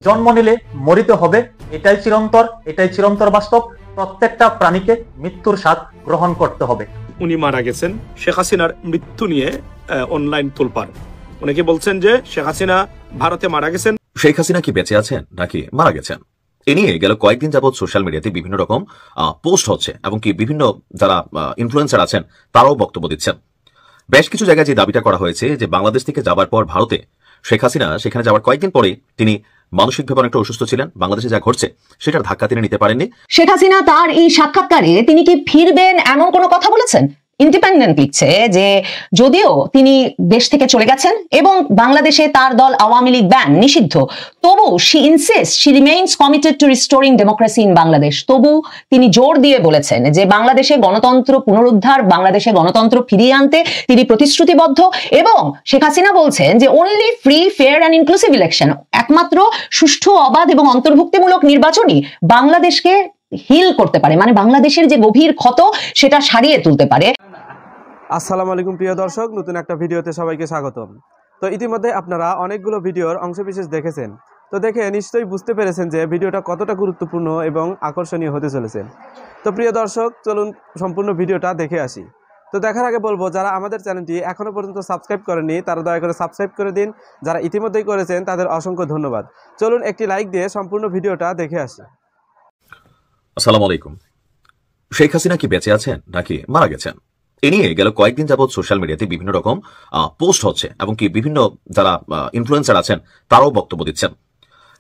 জন্ম নিলে মরিতে হবে, এটাই চিরন্তর বাস্তব। প্রত্যেকটা প্রাণীকে মৃত্যুর স্বাদ গ্রহণ করতে হবে। উনি মারা গেছেন। শেখ হাসিনার মৃত্যু নিয়ে অনলাইন তোলপাড়। অনেকে বলছেন যে শেখ হাসিনা ভারতে মারা গেছেন। শেখ হাসিনা কি বেঁচে আছেন নাকি মারা গেছেন, এ নিয়ে গেল কয়েকদিন যাবৎ সোশ্যাল মিডিয়াতে বিভিন্ন রকম পোস্ট হচ্ছে এবং কি বিভিন্ন যারা ইনফ্লুয়েন্সার আছেন তারাও বক্তব্য দিচ্ছেন। বেশ কিছু জায়গায় যে দাবিটা করা হয়েছে যে বাংলাদেশ থেকে যাবার পর ভারতে শেখ হাসিনা সেখানে যাওয়ার কয়েকদিন পরে তিনি মানসিকভাবে অনেকটা অসুস্থ ছিলেন, বাংলাদেশে যা ঘটছে সেটার ধাক্কা তিনি নিতে পারেননি। শেখ হাসিনা তার এই সাক্ষাৎকারে তিনি কি ফিরবেন এমন কোনো কথা বলেছেন? ইন্ডিপেন্ডেন্ট লিখছে যে যদিও তিনি দেশ থেকে চলে গেছেন এবং বাংলাদেশে তার দল আওয়ামী লীগ ব্যান নিষিদ্ধ, তবু she remains committed two restoring democracy in Bangladesh. তবু তিনি জোর দিয়ে বলেছেন যে বাংলাদেশে গণতন্ত্র পুনরুদ্ধার, বাংলাদেশে গণতন্ত্র ফিরিয়ে আনতে তিনি প্রতিশ্রুতিবদ্ধ। এবং শেখ হাসিনা বলছেন যে only free, fair and inclusive election, একমাত্র সুষ্ঠু, অবাধ এবং অন্তর্ভুক্তিমূলক নির্বাচনই বাংলাদেশকে হিল করতে পারে, মানে বাংলাদেশের যে গভীর ক্ষত সেটা সারিয়ে তুলতে পারে। আসসালামু আলাইকুম প্রিয় দর্শক, নতুন একটা ভিডিওতে সবাইকে স্বাগতম। তো ইতিমধ্যে আপনারা অনেকগুলো ভিডিওর অংশবিশেষ দেখেছেন, তো দেখে নিশ্চয়ই বুঝতে পেরেছেন যে ভিডিওটা কতটা গুরুত্বপূর্ণ এবং আকর্ষণীয় হতে চলেছে। তো প্রিয় দর্শক, চলুন সম্পূর্ণ ভিডিওটা দেখে আসি। তো দেখার আগে বলবো, যারা আমাদের চ্যানেলটি এখনও পর্যন্ত সাবস্ক্রাইব করেননি তারা দয়া করে সাবস্ক্রাইব করে দিন, যারা ইতিমধ্যেই করেছেন তাদের অসংখ্য ধন্যবাদ। চলুন একটি লাইক দিয়ে সম্পূর্ণ ভিডিওটা দেখে আসি। আসসালামু আলাইকুম। শেখ হাসিনা কি বেঁচে আছেন নাকি মারা গেছেন, এ নিয়ে গেল কয়েকদিন যাবৎ সোশ্যাল মিডিয়াতে বিভিন্ন রকম পোস্ট হচ্ছে এবং কি বিভিন্ন যারা ইনফ্লুয়েন্সার আছেন তারাও বক্তব্য দিচ্ছেন।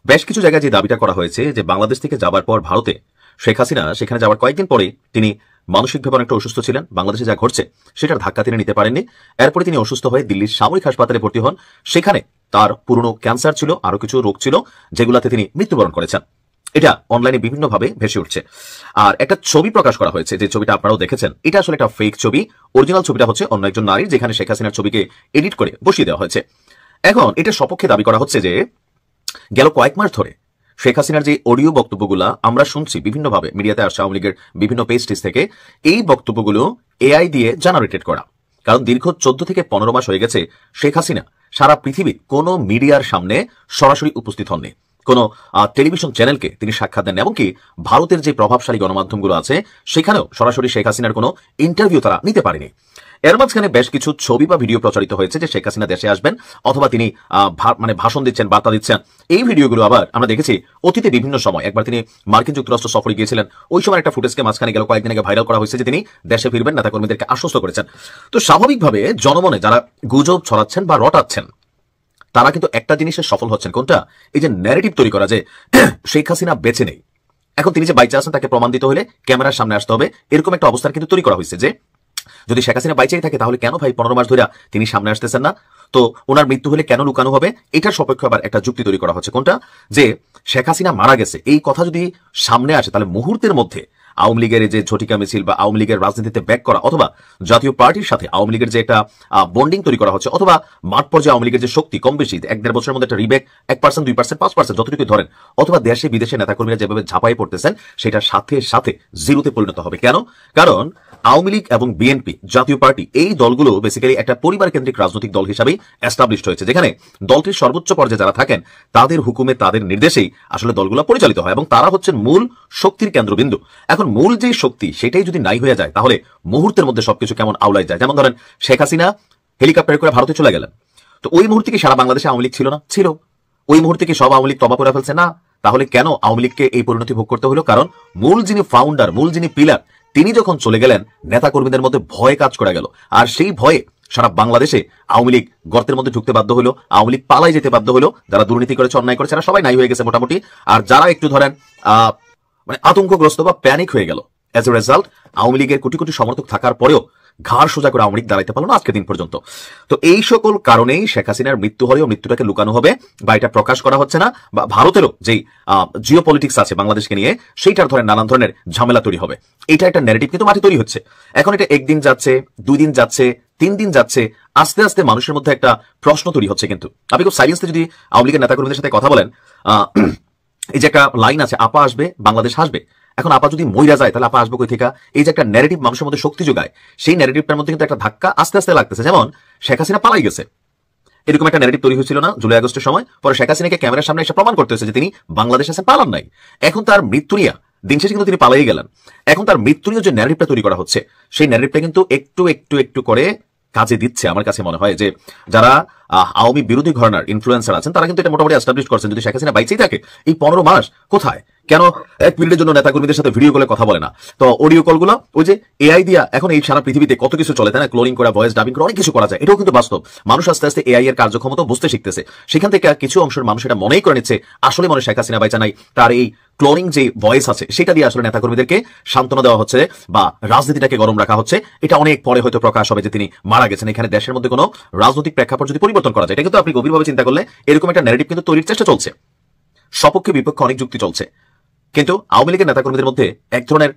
বেশ কিছু জায়গায় যে দাবিটা করা হয়েছে যে বাংলাদেশ থেকে যাবার পর ভারতে শেখ হাসিনা সেখানে যাওয়ার কয়েকদিন পরে তিনি মানসিকভাবে অনেকটা অসুস্থ ছিলেন, বাংলাদেশে যা ঘটছে সেটার ধাক্কা তিনি নিতে পারেননি। এরপরে তিনি অসুস্থ হয়ে দিল্লির সামরিক হাসপাতালে ভর্তি হন। সেখানে তার পুরনো ক্যান্সার ছিল, আরো কিছু রোগ ছিল যেগুলাতে তিনি মৃত্যুবরণ করেছেন। এটা অনলাইনে বিভিন্নভাবে ভেসে উঠছে। আর একটা ছবি প্রকাশ করা হয়েছে, যে ছবিটা আপনারাও দেখেছেন, এটা আসলে একটা ফেক ছবি। অরিজিনাল ছবিটা হচ্ছে অন্য একজন নারীর, যেখানে শেখ হাসিনার ছবিকে এডিট করে বসিয়ে দেওয়া হয়েছে। এখন এটা সপক্ষে দাবি করা হচ্ছে যে গেল কয়েক মাস ধরে শেখ হাসিনার যে অডিও বক্তব্যগুলো আমরা শুনছি বিভিন্নভাবে মিডিয়াতে আসছে, আওয়ামী লীগের বিভিন্ন পেজটিস থেকে, এই বক্তব্যগুলো এআই দিয়ে জেনারেটেড করা। কারণ দীর্ঘ 14 থেকে 15 মাস হয়ে গেছে শেখ হাসিনা সারা পৃথিবীর কোনো মিডিয়ার সামনে সরাসরি উপস্থিত হননি, কোন টেলিভিশন চ্যানেলকে তিনি সাক্ষাৎ দেন, এমনকি ভারতের যে প্রভাবশালী গণমাধ্যমগুলো আছে সেখানেও সরাসরি শেখ হাসিনার কোনো ইন্টারভিউ তারা নিতে পারেনি। এর মাঝখানে বেশ কিছু ছবি বা ভিডিও প্রচারিত হয়েছে যে শেখ হাসিনা দেশে আসবেন অথবা তিনি ভাষণ দিচ্ছেন, বার্তা দিচ্ছেন। এই ভিডিওগুলো আবার আমরা দেখেছি অতীতে বিভিন্ন সময়। একবার তিনি মার্কিন যুক্তরাষ্ট্র সফরে গিয়েছিলেন, ওই সময় একটা ফুটেজকে মাঝখানে গেল কয়েকদিন আগে ভাইরাল করা হয়েছে যে তিনি দেশে ফিরবেন, নেতাকর্মীদেরকে আশ্বস্ত করেছেন। তো স্বাভাবিকভাবে জনমনে যারা গুজব ছড়াচ্ছেন বা রটাচ্ছেন তারা কিন্তু একটা জিনিসে সফল হচ্ছেন, কোনটা? এই যে ন্যারেটিভ তৈরি করা যে শেখ হাসিনা বেঁচে নেই, এখন তিনি যে বাইচে আছেন তাকে প্রমাণ দিতে হলে ক্যামেরার সামনে আসতে হবে, এরকম একটা অবস্থান কিন্তু তৈরি করা হয়েছে যে যদি শেখ হাসিনা বাইচেই থাকে তাহলে কেন ভাই 15 মাস ধরে তিনি সামনে আসতেছেন না, তো ওনার মৃত্যু হলে কেন লুকানো হবে? এটার সপক্ষে আবার একটা যুক্তি তৈরি করা হচ্ছে, কোনটা? যে শেখ হাসিনা মারা গেছে এই কথা যদি সামনে আসে তাহলে মুহূর্তের মধ্যে আওয়ামী লীগের যে ঝটিকা মিছিল বা আওয়ামী লীগের রাজনীতিতে ব্যাক করা অথবা জাতীয় পার্টির সাথে আওয়ামী লীগের যে একটা বন্ডিং তৈরি করা হচ্ছে অথবা মাঠ পর্যায়ে আওয়ামী লীগের যে শক্তি কম বেশি 1-1.5 বছরের মধ্যে একটা রিব্যাক 1%, 2%, 5% যতটুকু ধরেন, অথবা দেশে বিদেশে নেতাকর্মীরা যেভাবে ঝাঁপাই পড়তেছেন সেটার সাথে সাথে জিরোতে পরিণত হবে। কেন? কারণ আওয়ামী লীগ এবং বিএনপি জাতীয় পার্টি এই দলগুলো বেসিক্যালি একটা পরিবার কেন্দ্রিক রাজনৈতিক দল হিসাবেই এস্টাবলিশড হয়েছে, যেখানে দলটির সর্বোচ্চ পর্যায়ে যারা থাকেন তাদের হুকুমে তাদের নির্দেশেই আসলে দলগুলো পরিচালিত হয় এবং তারা হচ্ছেন মূল শক্তির কেন্দ্রবিন্দু। এখন মূল যে শক্তি সেটাই যদি নাই হয়ে যায় তাহলে মুহূর্তের মধ্যে সবকিছু কেমন আউলাই যায়। যেমন ধরেন শেখ হাসিনা হেলিকপ্টারে করে ভারতে চলে গেলেন, তো ওই মুহূর্তে কি সারা বাংলাদেশে আওয়ামী লীগ ছিল না? ছিল। ওই মুহূর্তে কি সব আওয়ামী লীগ তবা করে ফেলছে? না। তাহলে কেন আওয়ামী লীগকে এই পরিণতি ভোগ করতে হলো? কারণ মূল যিনি ফাউন্ডার, মূল যিনি পিলার, তিনি যখন চলে গেলেন নেতাকর্মীদের মধ্যে ভয় কাজ করে গেল, আর সেই ভয়ে সারা বাংলাদেশে আওয়ামী লীগ গর্তের মধ্যে ঢুকতে বাধ্য হলো, আওয়ামী লীগ পালাই যেতে বাধ্য হলো। যারা দুর্নীতি করেছে, অন্যায় করেছে, তারা সবাই নাই হয়ে গেছে মোটামুটি। আর যারা একটু ধরেন মানে আতঙ্কগ্রস্ত বা প্যানিক হয়ে গেল, এজ এ রেজাল্ট আওয়ামী লীগের কোটি কোটি সমর্থক থাকার পরেও ঘাড় সোজা করে আওয়ামী লীগ দাঁড়াইতে পারলো না আজকের দিন পর্যন্ত। তো এই সকল কারণেই শেখ হাসিনার মৃত্যু হলেও মৃত্যুটাকে লুকানো হবে বা এটা প্রকাশ করা হচ্ছে না, বা ভারতেরও যেই জিও পলিটিক্স আছে বাংলাদেশকে নিয়ে সেইটার ধরেন নানান ধরনের ঝামেলা তৈরি হবে। এটা একটা ন্যারেটিভ কিন্তু মাঠে তৈরি হচ্ছে। এখন এটা একদিন যাচ্ছে, 2 দিন যাচ্ছে, 3 দিন যাচ্ছে, আস্তে আস্তে মানুষের মধ্যে একটা প্রশ্ন তৈরি হচ্ছে। কিন্তু আপনি খুব সাইলেন্সে যদি আওয়ামী লীগের নেতাকর্মীদের সাথে কথা বলেন, এই যে একটা লাইন আছে, আপা আসবে বাংলাদেশ হাসবে। এখন আপা যদি মইরা যায় তাহলে আপা আসবে কই থেকে? এই যে একটা ন্যারেটিভ মানুষের মধ্যে শক্তি যোগায়, সেই ন্যারেটিভটার মধ্যে কিন্তু একটা ধাক্কা আস্তে আস্তে লাগতেছে। যেমন শেখ হাসিনা পালাই গেছে, এরকম একটা ন্যারেটিভ তৈরি হয়েছিল না জুলাই আগস্টের সময়? পরে শেখ হাসিনাকে ক্যামেরার সামনে এসে প্রমাণ করতে হয়েছে যে তিনি বাংলাদেশ আছেন, পালান নাই। এখন তার মৃত্যু নিয়ে দিন শেষে কিন্তু তিনি পালাই গেলেন। এখন তার মৃত্যু নিয়ে যে ন্যারেটিভটা তৈরি করা হচ্ছে, সেই ন্যারেটিভটা কিন্তু একটু একটু একটু করে কাজে দিচ্ছে। আমার কাছে মনে হয় যে যারা আওয়ামী বিরোধী ঘরানার ইনফ্লুয়েন্সার আছেন তারা কিন্তু এটা মোটামুটি এস্টাবলিশ করছেন। যদি শেখ হাসিনা বাইচেই থাকে এই 15 মাস কোথায়, কেন 1 মিনিটের জন্য নেতাকর্মীদের সাথে ভিডিও কলে কথা বলে না? তো অডিও কলগুলো ওই যে এআই দিয়া এখন এই সারা পৃথিবীতে কত কিছু চলে, তাই না? ক্লোনিং করা, ভয়েস ডাবিং করা, অনেক কিছু করা যায়। এটাও কিন্তু বাস্তব। মানুষ আস্তে আস্তে এআই এর কার্যক্ষমতা বুঝতে শিখতেছে। সেখান থেকে কিছু অংশের মানুষ এটা মনেই করে নিচ্ছে আসলে মনে শেখ হাসিনা বাইচা নাই, তার এই ক্লোনিং যে ভয়েস আছে সেটা দিয়ে আসলে নেতাকর্মীদেরকে সান্ত্বনা দেওয়া হচ্ছে বা রাজনীতিটাকে গরম রাখা হচ্ছে। এটা অনেক পরে হয়তো প্রকাশ হবে যে তিনি মারা গেছেন। এখানে দেশের মধ্যে কোনো রাজনৈতিক প্রেক্ষাপট যদি পরিবর্তন করা যায়, এটা কিন্তু আপনি গভীরভাবে চিন্তা করলে এরকম একটা ন্যারেটিভ কিন্তু তৈরির চেষ্টা চলছে। সপক্ষে বিপক্ষে অনেক যুক্তি চলছে, কিন্তু আওয়ামী লীগের নেতাকর্মীদের মধ্যে এক ধরনের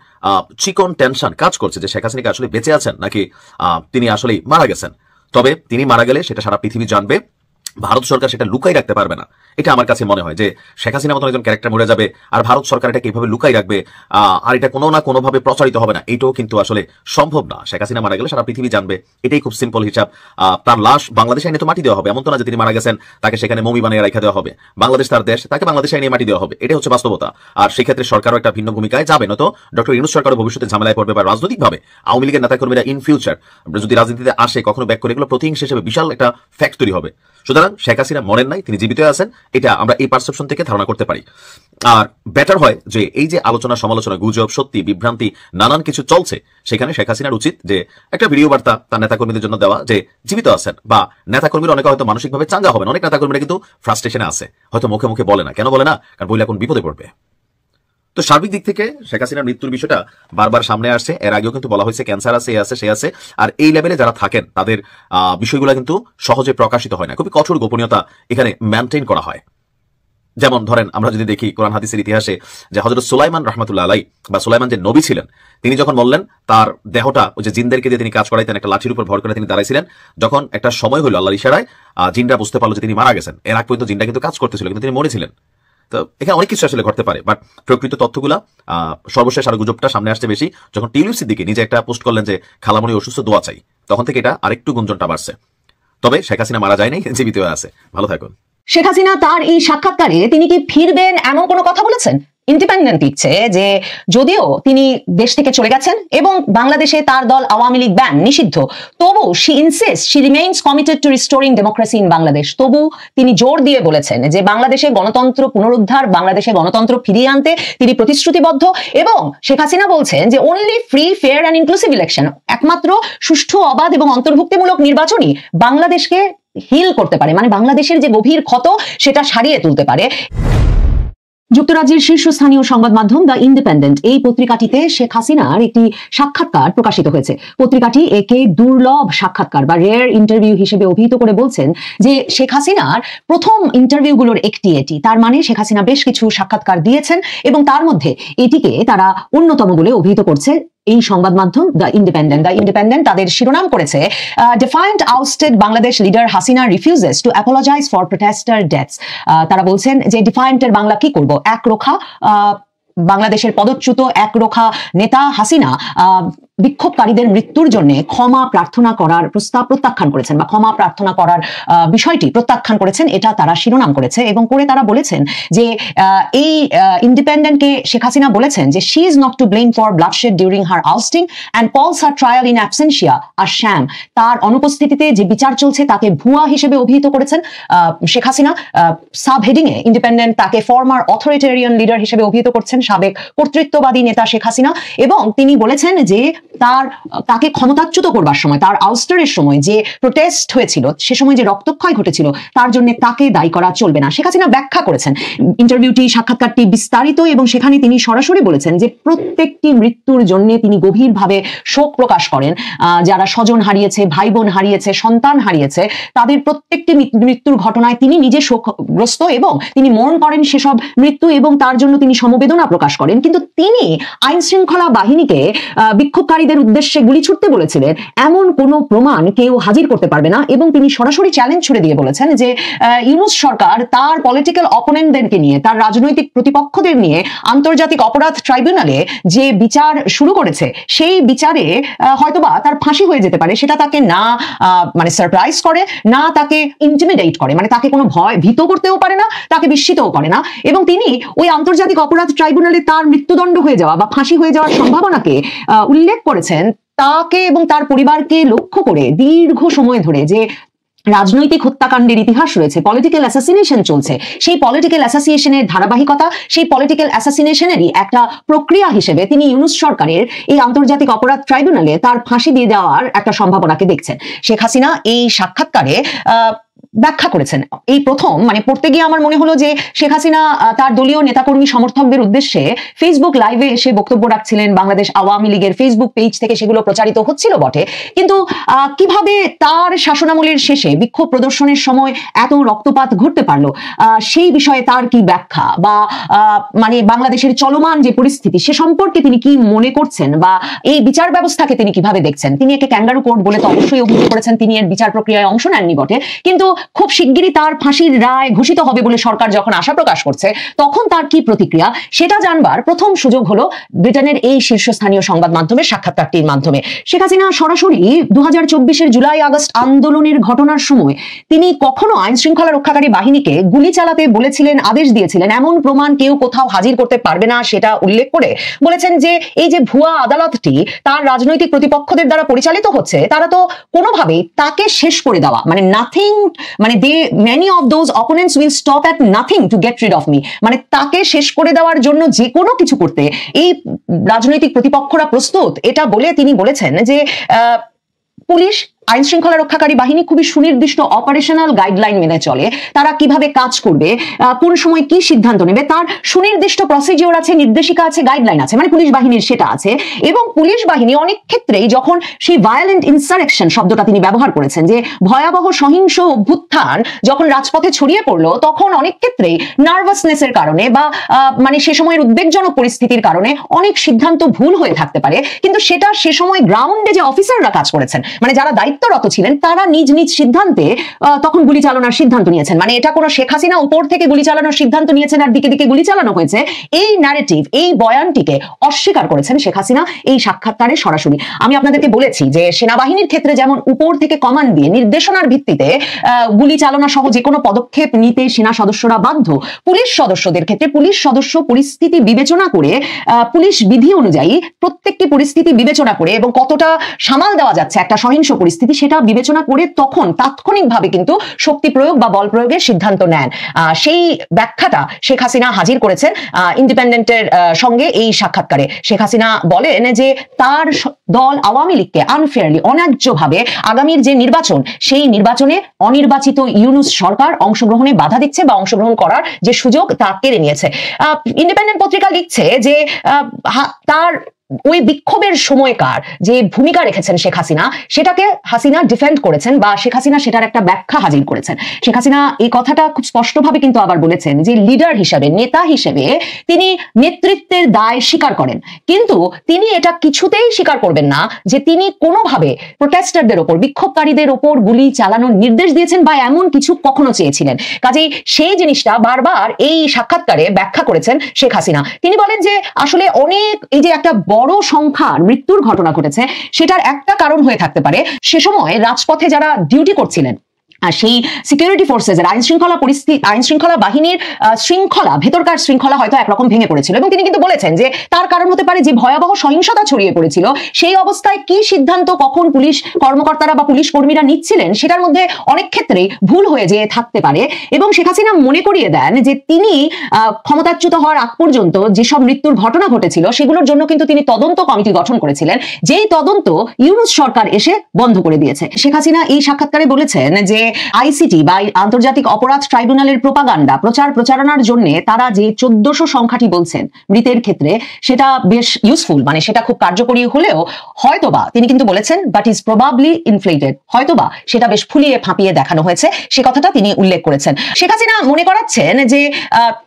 চিকন টেনশন কাজ করছে যে শেখ হাসিনা আসলে বেঁচে আছেন নাকি তিনি আসলেই মারা গেছেন। তবে তিনি মারা গেলে সেটা সারা পৃথিবী জানবে, ভারত সরকার সেটা লুকাই রাখতে পারবে না। এটা আমার কাছে মনে হয় যে শেখ হাসিনা মতন একজন ক্যারেক্টার মরে যাবে আর ভারত সরকার এটা কিভাবে লুকাই রাখবে আর এটা কোনো না কোনো ভাবে প্রচারিত হবে না, এটাও কিন্তু আসলে সম্ভব না। শেখ হাসিনা মারা গেলে সারা পৃথিবী জানবে, এটাই খুব সিম্পল হিসাব। তার লাশ বাংলাদেশে এনে তো মাটি দেওয়া হবে, এমন তো না যে তিনি মারা গেছেন তাকে সেখানে মমি বানিয়ে রেখে দেওয়া হবে। বাংলাদেশ তার দেশ, তাকে বাংলাদেশে এনে মাটি দেওয়া হবে, এটাই হচ্ছে বাস্তবতা। আর সেক্ষেত্রে সরকারও একটা ভিন্ন ভূমিকায় যাবে, নয়তো ডক্টর ইউনূস সরকারও ভবিষ্যতে ঝামেলায় পড়বে বা রাজনৈতিকভাবে আওয়ামী লীগের নেতাকর্মীরা ইন ফিউচার যদি রাজনীতিতে আসে কখনো ব্যাক করে এগুলো প্রতিহিংসা হিসেবে বিশাল একটা ফ্যাক্ট তৈরি হবে। সুতরাং শেখ হাসিনা মরেন নাই, তিনি জীবিত আছেন, এটা আমরা এই পারসেপশন থেকে ধারণা করতে পারি। আর বেটার হয় যে এই যে আলোচনা সমালোচনা, গুজব, সত্যি, বিভ্রান্তি, নানান কিছু চলছে, সেখানে শেখ হাসিনার উচিত যে একটা ভিডিও বার্তা তার নেতাকর্মীদের জন্য দেওয়া যে জীবিত আছেন। বা নেতাকর্মীরা অনেকে হয়তো মানসিকভাবে চাঙ্গা হবেন, অনেক নেতাকর্মীরা কিন্তু ফ্রাস্ট্রেশনে আছে, হয়তো মুখে মুখে বলে না। কেন বলে না? কারণ বলে এখন বিপদে পড়বে। তো সার্বিক দিক থেকে শেখ হাসিনার মৃত্যুর বিষয়টা বারবার সামনে আসছে। এর আগেও কিন্তু বলা হয়েছে ক্যান্সার আছে, এ আছে, সে আছে। আর এই লেভেলে যারা থাকেন তাদের বিষয়গুলো কিন্তু সহজে প্রকাশিত হয় না, খুবই কঠোর গোপনীয়তা এখানে মেনটেন করা হয়। যেমন ধরেন আমরা যদি দেখি কোরআন হাদিসের ইতিহাসে যে হযরত সুলাইমান রাহমাতুল্লাহ আলাইহি বা সুলাইমান যে নবী ছিলেন, তিনি যখন বললেন তার দেহটা ওই যে জিনদেরকে দিয়ে তিনি কাজ করাইতেন, একটা লাঠির উপর ভর করে তিনি দাঁড়াইছিলেন, যখন একটা সময় হলো আল্লাহর ইশারায় জিনরা বুঝতে পারলো যে তিনি মারা গেছেন। এর আগ পর্যন্ত জিনটা কিন্তু কাজ করতেছিল, কিন্তু তিনি মরেছিলেন। তো এখানে অনেক কিছু আসলে ঘটতে পারে, বাট প্রকৃত তথ্যগুলা সর্বশেষ আর গুজবটা সামনে আসছে বেশি যখন টিউলিপ সিদ্দিকী নিজে একটা পোস্ট করলেন যে খালামণি অসুস্থ, দোয়া চাই, তখন থেকে এটা আরেকটু গুঞ্জনটা বাড়ছে। তবে শেখ হাসিনা মারা যায় নাই, জীবিত আছে। ভালো থাকুন। শেখ হাসিনা তার এই সাক্ষাৎকারে তিনি কি ফিরবেন এমন কোনো কথা বলেছেন? ইন্ডিপেন্ডেন্ট লিখছে যে যদিও তিনি দেশ থেকে চলে গেছেন এবং বাংলাদেশে তার দল আওয়ামী লীগ ব্যান নিষিদ্ধ, তবু she insist she remains committed two restoring democracy in Bangladesh. তবু তিনি জোর দিয়ে বলেছেন যে বাংলাদেশে গণতন্ত্র পুনরুদ্ধার, বাংলাদেশে গণতন্ত্র ফিরিয়ে আনতে তিনি প্রতিশ্রুতিবদ্ধ। এবং শেখ হাসিনা বলছেন যে only free, fair and inclusive election, একমাত্র সুষ্ঠু, অবাধ এবং অন্তর্ভুক্তিমূলক নির্বাচনই বাংলাদেশকে হিল করতে পারে, মানে বাংলাদেশের যে গভীর ক্ষত সেটা সারিয়ে তুলতে পারে। যুক্তরাজ্যের শীর্ষস্থানীয় সংবাদ মাধ্যম দ্য ইন্ডিপেন্ডেন্ট এই পত্রিকাটিতে শেখ হাসিনার একটি সাক্ষাৎকার প্রকাশিত হয়েছে। পত্রিকাটি একে দুর্লভ সাক্ষাৎকার বা রেয়ার ইন্টারভিউ হিসেবে অভিহিত করে বলছেন যে শেখ হাসিনার প্রথম ইন্টারভিউগুলোর একটি এটি। তার মানে শেখ হাসিনা বেশ কিছু সাক্ষাৎকার দিয়েছেন এবং তার মধ্যে এটিকে তারা অন্যতম বলে অভিহিত করছে এই সংবাদ মাধ্যম দ্য ইন্ডিপেন্ডেন্ট। দ্য ইন্ডিপেন্ডেন্ট তাদের শিরোনাম করেছে defiant ousted Bangladesh leader Hasina refuses to apologize for protester deaths. তারা বলছেন যে ডিফায়েন্টের বাংলা কি করব, একরোখা বাংলাদেশের পদচ্যুত একরোখা নেতা হাসিনা বিক্ষোভকারীদের মৃত্যুর জন্য ক্ষমা প্রার্থনা করার প্রস্তাব প্রত্যাখ্যান করেছেন বা ক্ষমা প্রার্থনা করার বিষয়টি প্রত্যাখ্যান করেছেন, এটা তারা শিরোনাম করেছে। এবং করে তারা বলেছেন যে এই ইন্ডিপেন্ডেন্টকে শেখ হাসিনা বলেছেন যে she is not to blame for bloodshed during her ousting and calls her trial in absentia a sham. তার অনুপস্থিতিতে যে বিচার চলছে তাকে ভুয়া হিসেবে অভিহিত করেছেন শেখ হাসিনা। সাব হেডিং এ ইন্ডিপেন্ডেন্ট তাকে ফর্মার অথরিটেরিয়ান লিডার হিসেবে অভিহিত করছেন, সাবেক কর্তৃত্ববাদী নেতা শেখ হাসিনা। এবং তিনি বলেছেন যে তাকে ক্ষমতাচ্যুত করবার সময়, তার আউস্টারের সময় যে প্রোটেস্ট হয়েছিল, সে সময় যে রক্তক্ষয় ঘটেছিল, তার জন্য তাকে দায়ী করা চলবে না। শেখ হাসিনা ব্যাখ্যা করেছেন ইন্টারভিউটি, সাক্ষাৎকারটি বিস্তারিত এবং সেখানে তিনি সরাসরি বলেছেন যে প্রত্যেকটি মৃত্যুর জন্য তিনি গভীরভাবে শোক প্রকাশ করেন। যারা স্বজন হারিয়েছে, ভাই বোন হারিয়েছে, সন্তান হারিয়েছে, তাদের প্রত্যেকটি মৃত্যুর ঘটনায় তিনি নিজে শোকগ্রস্ত এবং তিনি মরণ করেন সেসব মৃত্যু এবং তার জন্য তিনি সমবেদনা প্রকাশ করেন। কিন্তু তিনি আইন শৃঙ্খলা বাহিনীকে বিক্ষোভকারী বিক্ষোভকারীদের উদ্দেশ্যে গুলি ছুটতে বলেছিলেন এমন কোনো প্রমাণ কেউ হাজির করতে পারবে না। এবং তিনি সরাসরি চ্যালেঞ্জ ছুড়ে দিয়ে বলেছেন যে ইউনূস সরকার তার পলিটিক্যাল অপোনেন্টদেরকে নিয়ে, তার রাজনৈতিক প্রতিপক্ষদের নিয়ে আন্তর্জাতিক অপরাধ ট্রাইব্যুনালে যে বিচার শুরু করেছে, সেই বিচারে হয়তোবা তার ফাঁসি হয়ে যেতে পারে। সেটা তাকে না মানে সারপ্রাইজ করে, না তাকে ইন্টিমিডেট করে, মানে তাকে কোনো ভীত করতেও পারে না, তাকে বিস্মিতও করে না। এবং তিনি ওই আন্তর্জাতিক অপরাধ ট্রাইব্যুনালে তার মৃত্যুদণ্ড হয়ে যাওয়া বা ফাঁসি হয়ে যাওয়ার সম্ভাবনাকে উল্লেখ করেছেন তাকে এবং তার পরিবারকে লক্ষ্য করে দীর্ঘ সময় ধরে যে রাজনৈতিক হত্যাকাণ্ডের ইতিহাস রয়েছে, পলিটিক্যাল অ্যাসাসিনেশন চলছে, সেই পলিটিক্যাল অ্যাসাসিনেশনের ধারাবাহিকতা, সেই পলিটিক্যাল অ্যাসাসিনেশনেরই একটা প্রক্রিয়া হিসেবে তিনি ইউনূস সরকারের এই আন্তর্জাতিক অপরাধ ট্রাইব্যুনালে তার ফাঁসি দিয়ে দেওয়ার একটা সম্ভাবনাকে দেখছেন। শেখ হাসিনা এই সাক্ষাৎকারে ব্যাখ্যা করেছেন। এই প্রথম মানে পড়তে গিয়ে আমার মনে হলো যে শেখ হাসিনা তার দলীয় নেতাকর্মী সমর্থকদের উদ্দেশ্যে ফেসবুক লাইভে এসে বক্তব্য রাখছিলেন। বাংলাদেশ আওয়ামী লীগের ফেসবুক পেজ থেকে সেগুলো প্রচারিত হচ্ছিল বটে, কিন্তু কিভাবে তার শাসনামলের শেষে বিক্ষোভ প্রদর্শনের সময় এত রক্তপাত ঘটতে পারলো, সেই বিষয়ে তার কি ব্যাখ্যা বা মানে বাংলাদেশের চলমান যে পরিস্থিতি সে সম্পর্কে তিনি কি মনে করছেন বা এই বিচার ব্যবস্থাকে তিনি কিভাবে দেখছেন। তিনি একে ক্যাঙ্গারু কোর্ট বলে তো অবশ্যই অভিযোগ করেছেন, তিনি এর বিচার প্রক্রিয়ায় অংশ নেননি বটে, কিন্তু খুব শিগগিরই তার ফাঁসির রায় ঘোষিত হবে বলে সরকার যখন আশা প্রকাশ করছে, তখন তার কি প্রতিক্রিয়া সেটা জানবার প্রথম সুযোগ হলো ব্রিটেনের এই শীর্ষস্থানীয় সংবাদ মাধ্যমের সাক্ষাৎকারটির মাধ্যমে। শেখ হাসিনা সরাসরি 2024-এর জুলাই আগস্ট আন্দোলনের ঘটনার সময় তিনি কখনো আইন শৃঙ্খলা রক্ষাকারী বাহিনীকে গুলি চালাতে বলেছিলেন, আদেশ দিয়েছিলেন এমন প্রমাণ কেউ কোথাও হাজির করতে পারবে না সেটা উল্লেখ করে বলেছেন যে এই যে ভুয়া আদালতটি তার রাজনৈতিক প্রতিপক্ষদের দ্বারা পরিচালিত হচ্ছে, তারা তো কোনোভাবেই তাকে শেষ করে দেওয়া, মানে নাথিং, মানে many of those opponents will stop at nothing to get rid of me, মানে তাকে শেষ করে দেওয়ার জন্য যে কোনো কিছু করতে এই রাজনৈতিক প্রতিপক্ষরা প্রস্তুত, এটা বলে তিনি বলেছেন যে পুলিশ আইন শৃঙ্খলা রক্ষাকারী বাহিনী খুবই সুনির্দিষ্ট অপারেশনাল গাইডলাইন মেনে চলে, তারা কিভাবে কাজ করবে, কোন সময় কি সিদ্ধান্ত নেবে তার সুনির্দিষ্ট প্রসিডিওর আছে, নির্দেশিকা আছে, গাইডলাইন আছে, মানে পুলিশ বাহিনীর সেটা আছে। এবং পুলিশ বাহিনী অনেক ক্ষেত্রেই যখন সেই ভায়োলেন্ট ইনসারেকশন শব্দটা তিনি ব্যবহার করেছেন, যে ভয়াবহ সহিংস অভ্যুত্থান যখন রাজপথে ছড়িয়ে পড়লো, তখন অনেক ক্ষেত্রেই নার্ভাসনেসের কারণে বা মানে সে সময়ের উদ্বেগজনক পরিস্থিতির কারণে অনেক সিদ্ধান্ত ভুল হয়ে থাকতে পারে, কিন্তু সেটা সে সময় গ্রাউন্ডে যে অফিসাররা কাজ করেছেন, মানে যারা দায়িত্বরত ছিলেন, তারা নিজ নিজ সিদ্ধান্তে তখন গুলি চালানোর সিদ্ধান্ত নিয়েছেন। মানে এটা কোনো শেখ হাসিনা উপর থেকে গুলি চালানোর সিদ্ধান্ত নিয়েছেন আর দিকে দিকে গুলি চালানো হয়েছে, এই ন্যারেটিভ, এই বয়ানটিকে অস্বীকার করেছেন শেখ হাসিনা এই সাক্ষাৎকারে সরাসরি। আমি আপনাদেরকে বলেছি যে সেনাবাহিনীর ক্ষেত্রে যেমন উপর থেকে কমান্ড দিয়ে নির্দেশনার ভিত্তিতে গুলি চালনা সহ যে কোনো পদক্ষেপ নিতে সেনা সদস্যরা বাধ্য, পুলিশ সদস্যদের ক্ষেত্রে পুলিশ সদস্য পরিস্থিতি বিবেচনা করে, পুলিশ বিধি অনুযায়ী প্রত্যেকটি পরিস্থিতি বিবেচনা করে এবং কতটা সামাল দেওয়া যাচ্ছে একটা সহিংস পরিস্থিতি সেটা বিবেচনা করে তখন তাৎক্ষণিকভাবে কিন্তু শক্তি প্রয়োগ বা বল প্রয়োগের সিদ্ধান্ত নেন। সেই ব্যাখ্যাটা শেখ হাসিনা হাজির করেছেন ইন্ডিপেন্ডেন্টের সঙ্গে এই সাক্ষাৎকারে। শেখ হাসিনা বলেন যে তার দল আওয়ামী লীগকে আনফেয়ারলি, অন্যায্যভাবে আগামীর যে নির্বাচন, সেই নির্বাচনে অনির্বাচিত ইউনূস সরকার অংশগ্রহণে বাধা দিচ্ছে বা অংশগ্রহণ করার যে সুযোগ তা কেড়ে নিয়েছে। ইন্ডিপেন্ডেন্ট পত্রিকা লিখছে যে তার ওই বিক্ষোভের সময়কার যে ভূমিকা রেখেছেন শেখ হাসিনা, সেটাকে হাসিনা ডিফেন্ড করেছেন বা শেখ হাসিনা সেটার একটা ব্যাখ্যা হাজির করেছেন। শেখ হাসিনা এই কথাটা খুব স্পষ্টভাবে কিন্তু আবার বলেছেন যে লিডার হিসেবে, নেতা হিসেবে তিনি নেতৃত্বের দায় স্বীকার করেন, কিন্তু তিনি এটা কিছুতেই স্বীকার করবেন না যে তিনি কোনোভাবে প্রোটেস্টারদের ওপর, বিক্ষোভকারীদের ওপর গুলি চালানোর নির্দেশ দিয়েছেন বা এমন কিছু কখনো চেয়েছিলেন। কাজেই সেই জিনিসটা বারবার এই সাক্ষাৎকারে ব্যাখ্যা করেছেন শেখ হাসিনা। তিনি বলেন যে আসলে অনেক এই যে একটা বড় সংখ্যার মৃত্যুর ঘটনা ঘটেছে, সেটার একটা কারণ হয়ে থাকতে পারে সে সময় রাজপথে যারা ডিউটি করছিলেন সেই সিকিউরিটি ফোর্সেস এর আইন শৃঙ্খলা বাহিনীর শৃঙ্খলা, ভেতরকার শৃঙ্খলা হয়তো একরকম ভেঙে পড়েছিল। এবং তিনি কিন্তু বলেছেন যে তার কারণ হতে পারে যে ভয়াবহ সহিংসতা ছড়িয়ে পড়েছিল, সেই অবস্থায় কি সিদ্ধান্ত কখন পুলিশ কর্মকর্তারা বা পুলিশ কর্মীরা নিচ্ছিলেন সেটার মধ্যে অনেক ক্ষেত্রে ভুল হয়ে যেয়ে থাকতে পারে। এবং শেখ হাসিনা মনে করিয়ে দেন যে তিনি ক্ষমতাচ্যুত হওয়ার আগ পর্যন্ত যেসব মৃত্যুর ঘটনা ঘটেছিল সেগুলোর জন্য কিন্তু তিনি তদন্ত কমিটি গঠন করেছিলেন, যেই তদন্ত ইউনূস সরকার এসে বন্ধ করে দিয়েছে। শেখ হাসিনা এই সাক্ষাৎকারে বলেছেন যে আইসিটি বা আন্তর্জাতিক অপরাধ ট্রাইব্যুনালের প্রোপাগান্ডা প্রচারণার জন্য তারা যে 1400 সংখ্যাটি বলছেন মৃতের ক্ষেত্রে, সেটা বেশ ইউজফুল, মানে সেটা খুব কার্যকরী হলেও হয়তোবা তিনি কিন্তু বলেছেন বাট ইজ প্রবাবলি ইনফ্লেটেড, হয়তোবা সেটা বেশ ফুলিয়ে ফাঁপিয়ে দেখানো হয়েছে, সে কথাটা তিনি উল্লেখ করেছেন। শেখ হাসিনা মনে করাচ্ছেন যে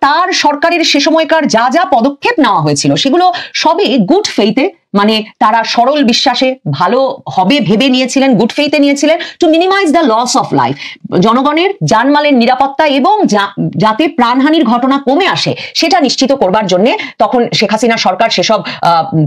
তার সরকারের সে সময়কার যা যা পদক্ষেপ নেওয়া হয়েছিল সেগুলো সবই গুড ফেইথে মানে তারা সরল বিশ্বাসে ভালো হবে ভেবে নিয়েছিলেন, গুড ফেইথে নিয়েছিলেন, to minimize the loss of life, জনগণের জানমালের নিরাপত্তা এবং যাতে প্রাণহানির ঘটনা কমে আসে সেটা নিশ্চিত করবার জন্য তখন শেখ হাসিনা সরকার সেসব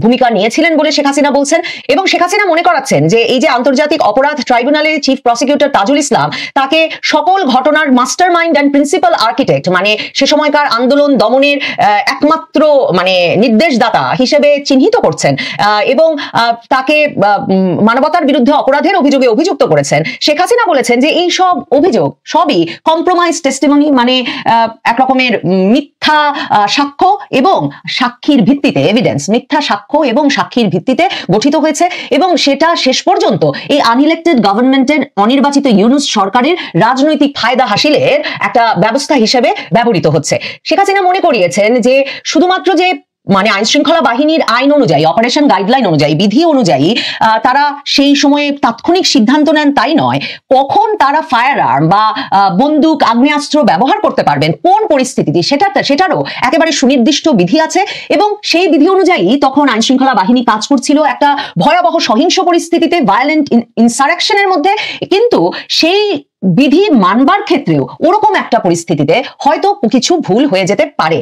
ভূমিকা নিয়েছিলেন বলে শেখ হাসিনা বলছেন। এবং শেখ হাসিনা মনে করাচ্ছেন যে এই যে আন্তর্জাতিক অপরাধ ট্রাইব্যুনালের চিফ প্রসিকিউটর তাজুল ইসলাম তাকে সকল ঘটনার master mind and principal architect, মানে সে সময়কার আন্দোলন দমনের একমাত্র মানে নির্দেশদাতা হিসেবে চিহ্নিত করছেন এবং তাকে মানবতার বিরুদ্ধে অপরাধের অভিযোগে অভিযুক্ত করেছেন। শেখ হাসিনা বলেছেন যে এই সব অভিযোগ সবই কম্প্রোমাইজ টেস্টিমনি, মানে এক রকমের মিথ্যা সাক্ষ্য এবং সাক্ষীর ভিত্তিতে, এভিডেন্স, মিথ্যা সাক্ষ্য এবং সাক্ষীর ভিত্তিতে গঠিত হয়েছে এবং সেটা শেষ পর্যন্ত এই আনইলেক্টেড গভর্নমেন্টের অনির্বাচিত ইউনূস সরকারের রাজনৈতিক ফায়দা হাসিলের একটা ব্যবস্থা হিসেবে ব্যবহৃত হচ্ছে। শেখ হাসিনা মনে করিয়েছেন যে শুধুমাত্র যে মানে আইন শৃঙ্খলা বাহিনীর আইন অনুযায়ী, অপারেশন গাইডলাইন অনুযায়ী, বিধি অনুযায়ী তারা সেই সময়ে তাৎক্ষণিক সিদ্ধান্ত নেন তাই নয়, কখন তারা ফায়ার আর্ম বা বন্দুক, আগ্নেয়াস্ত্র ব্যবহার করতে পারবেন, কোন পরিস্থিতিতে, সেটারও একেবারে সুনির্দিষ্ট বিধি আছে এবং সেই বিধি অনুযায়ী তখন আইন শৃঙ্খলা বাহিনী কাজ করছিল একটা ভয়াবহ সহিংস পরিস্থিতিতে, ভায়োলেন্ট ইনসারেকশনের মধ্যে। কিন্তু সেই বিধি মানবার ক্ষেত্রেও ওরকম একটা পরিস্থিতিতে হয়তো কিছু ভুল হয়ে যেতে পারে।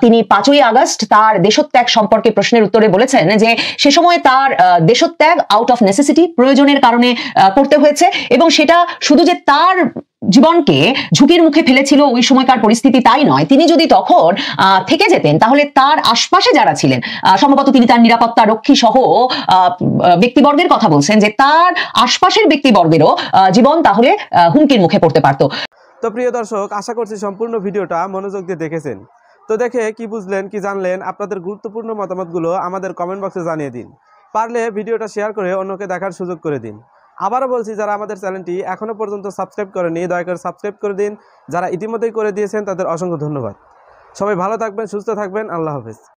তিনি 5ই আগস্ট তার দেশত্যাগ সম্পর্কে প্রশ্নের উত্তরে বলেছেন যে সে সময় তার দেশত্যাগ আউট অফ নেসেসিটি, প্রয়োজনের কারণে করতে হয়েছে এবং সেটা শুধু যে তার জীবনকে ঝুঁকির মুখে ফেলেছিল ওই সময়কার পরিস্থিতি তাই নয়, তিনি যদি তখন থেকে যেতেন তাহলে তার আশপাশে যারা ছিলেন, সম্ভবত তিনি তার নিরাপত্তা রক্ষী সহ ব্যক্তিবর্গের কথা বলছেন, যে তার আশপাশের ব্যক্তিবর্গেরও জীবন তাহলে হুমকির মুখে পড়তে পারত। তো প্রিয় দর্শক, আশা করছি সম্পূর্ণ ভিডিওটা মনোযোগ দিয়ে দেখেছেন। তো দেখে কি বুঝলেন, কি জানলেন, আপনাদের গুরুত্বপূর্ণ মতামতগুলো আমাদের কমেন্ট বক্সে জানিয়ে দিন। পারলে ভিডিওটা শেয়ার করে অন্যকে দেখার সুযোগ করে দিন। আবারও বলছি, যারা আমাদের চ্যানেলটি এখনো পর্যন্ত সাবস্ক্রাইব করেনি দয়া করে সাবস্ক্রাইব করে দিন। যারা ইতিমধ্যেই করে দিয়েছেন তাদের অসংখ্য ধন্যবাদ। সবাই ভালো থাকবেন, সুস্থ থাকবেন, আল্লাহ হাফেজ।